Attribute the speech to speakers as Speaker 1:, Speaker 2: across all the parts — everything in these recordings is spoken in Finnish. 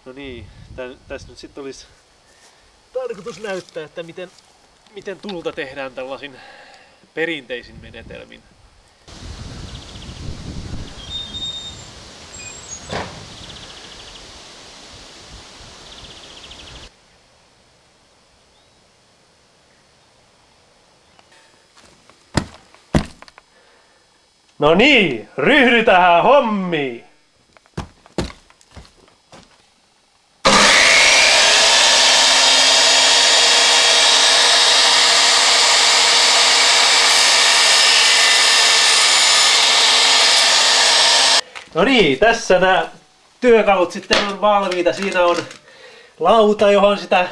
Speaker 1: No niin, tässä nyt sitten olisi tarkoitus näyttää, että miten tulta tehdään tällaisin perinteisin menetelmin. No niin, ryhdytään hommiin! No niin, tässä nämä työkalut sitten on valmiita. Siinä on lauta, johon sitä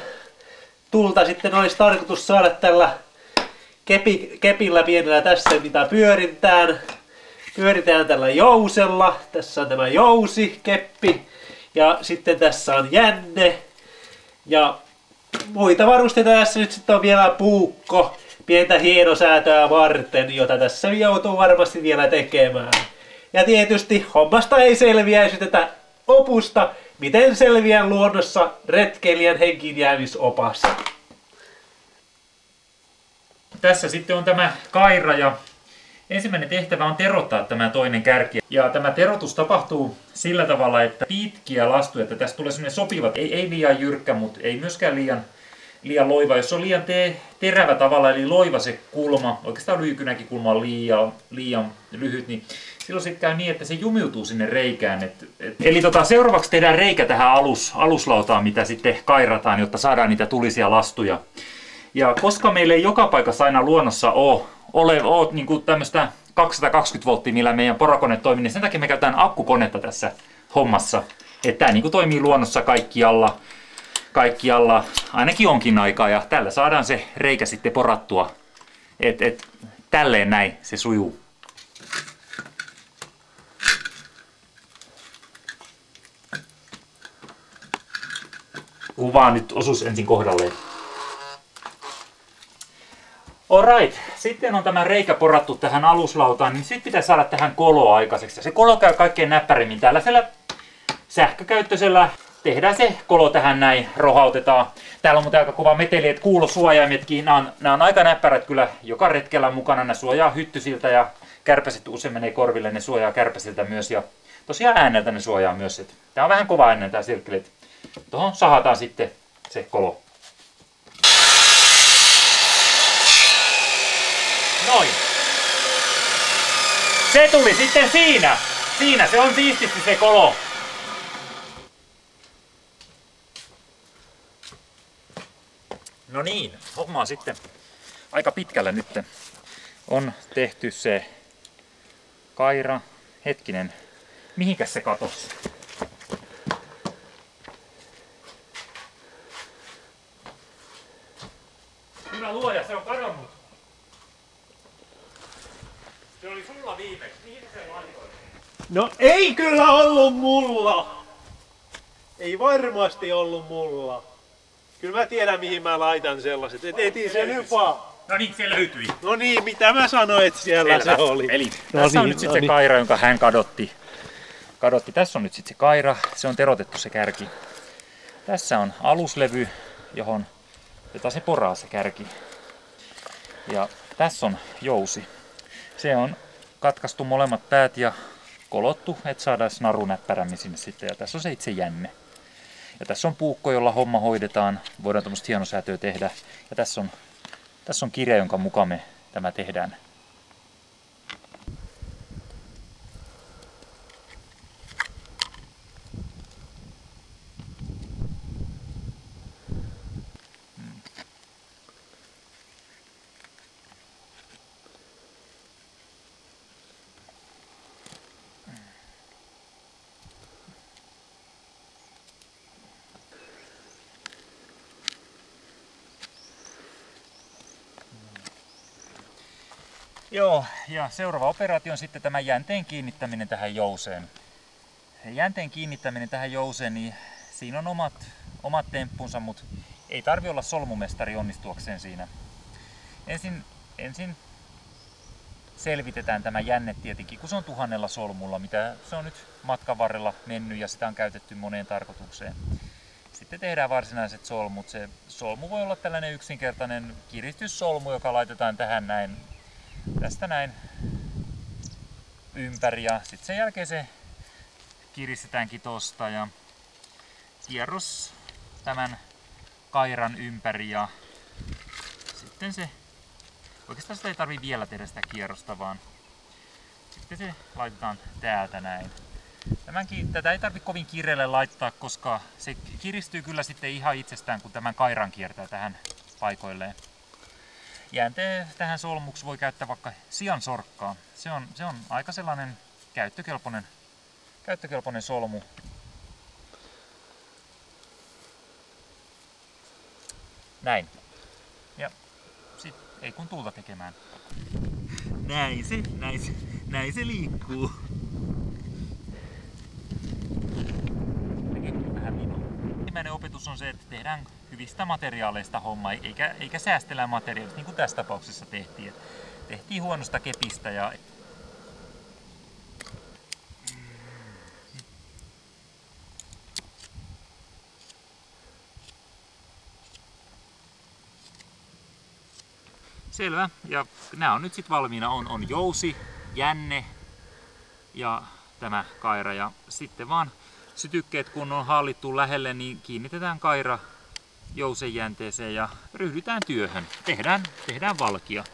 Speaker 1: tulta sitten olisi tarkoitus saada tällä kepillä pienellä tässä, mitä pyöritään. Pyöritään tällä jousella. Tässä on tämä jousikeppi. Ja sitten tässä on jänne. Ja muita varusteita tässä nyt sitten on vielä puukko. Pientä hienosäätöä varten, jota tässä joutuu varmasti vielä tekemään. Ja tietysti hommasta ei selviäisi tätä opusta, miten selviää luonnossa retkeilijän henkiinjäämisopas.
Speaker 2: Tässä sitten on tämä kaira ja ensimmäinen tehtävä on terottaa tämä toinen kärki. Ja tämä terotus tapahtuu sillä tavalla, että pitkiä lastuja, että tästä tulee sellainen sopiva, ei liian jyrkkä, mutta ei myöskään liian loiva. Jos on liian terävä tavalla, eli loiva se kulma, oikeastaan lyykynäkin kulma on liian lyhyt, niin silloin sitten käy niin, että se jumiutuu sinne reikään. Eli seuraavaksi tehdään reikä tähän aluslautaan, mitä sitten kairataan, jotta saadaan niitä tulisia lastuja. Ja koska meillä ei joka paikassa aina luonnossa ole niin kuin tämmöistä 220 volttia, millä meidän porakone toimii, niin sen takia me käytetään akkukonetta tässä hommassa. Että tämä niin kuin toimii luonnossa kaikkialla ainakin jonkin aikaa, ja tällä saadaan se reikä sitten porattua. Tälleen näin se sujuu. Kun vaan nyt osuus ensin kohdalleen. Alright, sitten on tämä reikä porattu tähän aluslautaan, niin sitten pitää saada tähän kolo aikaiseksi. Se kolo käy kaikkein näppärimmin. Tällaisella sähkökäyttöisellä tehdään se kolo tähän näin, rohautetaan. Täällä on muuten aika kova meteli, että kuulosuojaimetkin, nämä on aika näppärät kyllä joka retkellä mukana. Ne suojaa hyttysiltä ja kärpäset usein menee korville, ne suojaa kärpäsiltä myös. Ja tosiaan ääneltä ne suojaa myös. Tää on vähän kova ääninen tää sirkkeli. Tuohon sahataan sitten se kolo. Noin. Se tuli sitten siinä. Siinä se on siististi se kolo. No niin, homma on sitten aika pitkällä nyt. On tehty se kaira. Hetkinen, mihinkäs se katosi? Hyvä luoja, se on kadonnut. Se oli sulla viimeksi. Mihin se laitoit?
Speaker 1: No ei kyllä ollut mulla! Ei varmasti ollut mulla. Kyllä mä tiedän mihin mä laitan sellaiset. Et etin se nyt vaan.
Speaker 2: No niin, se löytyi.
Speaker 1: No niin, mitä mä sanoin, että siellä
Speaker 2: selvä.
Speaker 1: Se oli.
Speaker 2: Eli tässä on nyt sitten se kaira, jonka hän kadotti. Tässä on nyt sitten se kaira. Se on terotettu se kärki. Tässä on aluslevy, jota se poraa se kärki. Ja tässä on jousi. Se on katkaistu molemmat päät ja kolottu, että saadaan naru näppärämmin sinne sitten. Ja tässä on se itse jänne. Ja tässä on puukko, jolla homma hoidetaan. Voidaan tämmöistä hienosäätöä tehdä. Ja tässä on kirja, jonka mukaan me tämä tehdään. Joo, ja seuraava operaatio on sitten tämä jänteen kiinnittäminen tähän jouseen. Jänteen kiinnittäminen tähän jouseen, niin siinä on omat temppunsa, mutta ei tarvi olla solmumestari onnistuakseen siinä. Ensin selvitetään tämä jänne tietenkin, kun se on 1000 solmulla, mitä se on nyt matkan varrella mennyt ja sitä on käytetty moneen tarkoitukseen. Sitten tehdään varsinaiset solmut. Se solmu voi olla tällainen yksinkertainen kiristyssolmu, joka laitetaan tähän näin, tästä näin ympäri ja sitten sen jälkeen se kiristetäänkin tosta ja kierros tämän kairan ympäri ja sitten se, oikeastaan sitä ei tarvitse vielä tehdä sitä kierrosta, vaan sitten se laitetaan täältä näin. Tätä ei tarvitse kovin kireelle laittaa, koska se kiristyy kyllä sitten ihan itsestään, kun tämän kairan kiertää tähän paikoilleen. Jänteen tähän solmuksi voi käyttää vaikka siansorkkaa. Se on aika sellainen käyttökelpoinen solmu. Näin. Ja sit ei kun tulta tekemään. Näin se liikkuu. Ensimmäinen opetus on se, että tehdään hyvistä materiaaleista homma, eikä säästellä materiaalista, niin kuin tässä tapauksessa tehtiin. Tehtiin huonosta kepistä ja selvä. Ja nämä on nyt sitten valmiina. On jousi, jänne ja tämä kaira. Ja sitten vaan sytykkeet kun on hallittu lähelle, niin kiinnitetään kaira jousen jänteeseen ja ryhdytään työhön. Tehdään valkia.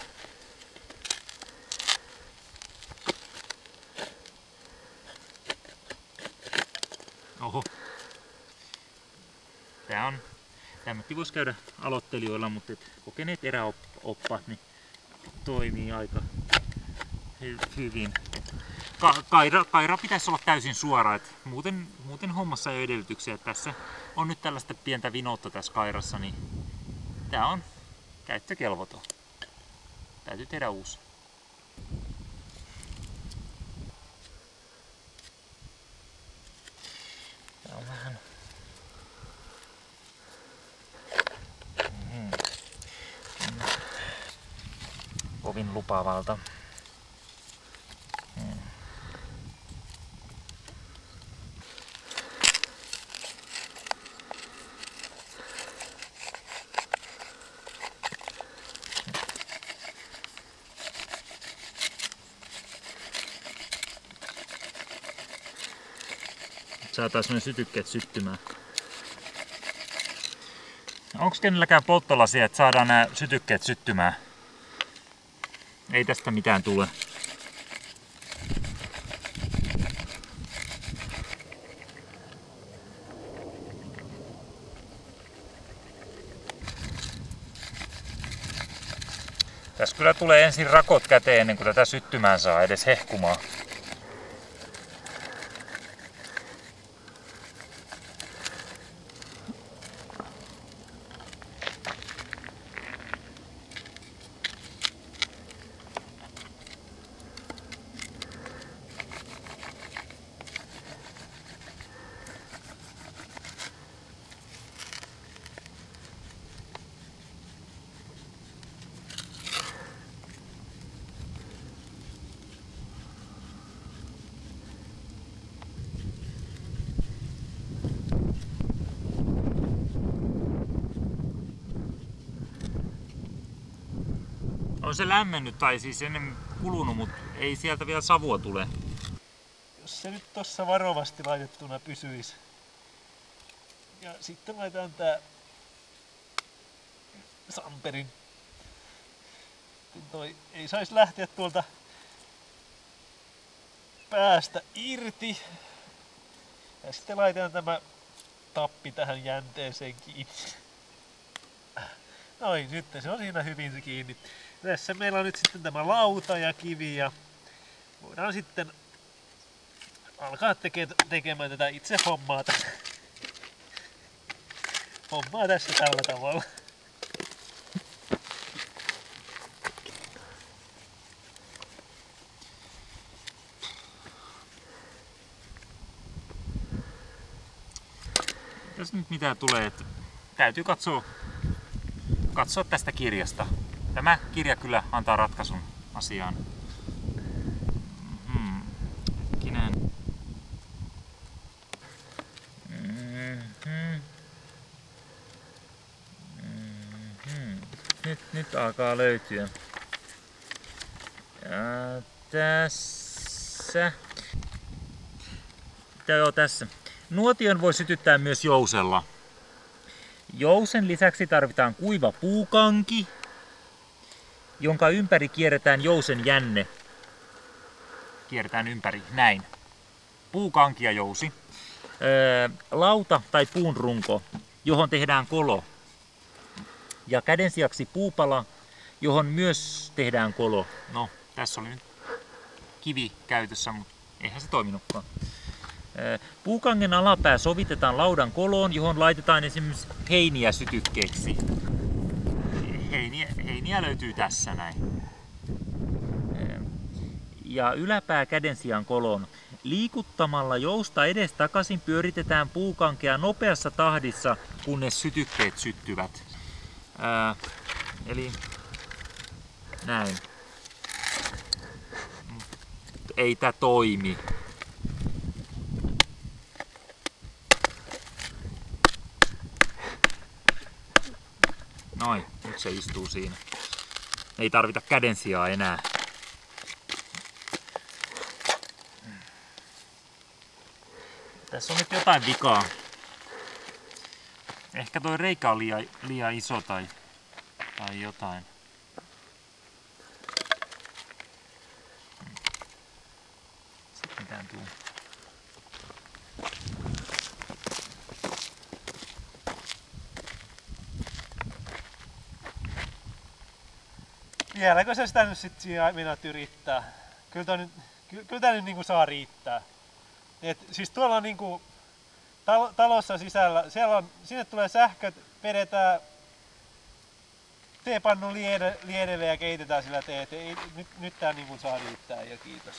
Speaker 2: Oho. Tämmöinen voisi käydä aloittelijoilla, mutta kokeneet eräoppaat niin toimii aika hyvin. Kaira pitäisi olla täysin suora, että muuten hommassa ei ole edellytyksiä. Tässä on nyt tällaista pientä vinoutta tässä kairassa, niin tää on käyttökelvoton. Täytyy tehdä uusi. Tää on vähän kovin lupaavalta. Saataisiin ne sytykkeet syttymään. Onko kenelläkään polttolasia, että saadaan nämä sytykkeet syttymään? Ei tästä mitään tule. Tässä kyllä tulee ensin rakot käteen ennen kuin tätä syttymään saa edes hehkumaan. On se lämmennyt tai siis ennen kulunut, mutta ei sieltä vielä savua tule.
Speaker 1: Jos se nyt tossa varovasti laitettuna pysyisi. Ja sitten laitetaan tää samperin. Toi ei saisi lähteä tuolta päästä irti. Ja sitten laitetaan tämä tappi tähän jänteeseen kiinni. Noin, nyt se on siinä hyvin se kiinni. Tässä meillä on nyt sitten tämä lauta ja kivi ja voidaan sitten alkaa tekemään tätä itse hommaa tässä tällä tavalla.
Speaker 2: Tässä nyt mitä tulee, että täytyy katsoa tästä kirjasta. Tämä kirja kyllä antaa ratkaisun asiaan. Nyt alkaa löytyä. Ja tässä. Joo, tässä. Nuotion voi sytyttää myös jousella. Jousen lisäksi tarvitaan kuiva puukanki, jonka ympäri kierretään jousen jänne. Kierretään ympäri, näin. Puukanki ja jousi. Lauta tai puunrunko, johon tehdään kolo. Ja käden sijaksi puupala, johon myös tehdään kolo. No, tässä oli nyt kivi käytössä, mutta eihän se toiminutkaan. Puukangen alapää sovitetaan laudan koloon, johon laitetaan esimerkiksi heiniä sytykkeeksi. Heiniä löytyy tässä näin. Ja yläpää käden sijaan koloon. Liikuttamalla jousta edestakaisin pyöritetään puukankea nopeassa tahdissa, kunnes sytykkeet syttyvät. Eli näin. Ei tää toimi. Noin, nyt se istuu siinä. Ei tarvita käden sijaa enää. Tässä on nyt jotain vikaa. Ehkä toi reikä on liian iso tai jotain. Sitten mitään tuu.
Speaker 1: Vieläkö se sitä nyt sit siinä meinaat yrittää? Kyllä tää nyt niinku saa riittää. Siis tuolla on niinku talossa sisällä, sinne tulee sähköt, vedetään teepannun liedelle ja keitetään sillä teet. Nyt tää niinku saa riittää ja kiitos.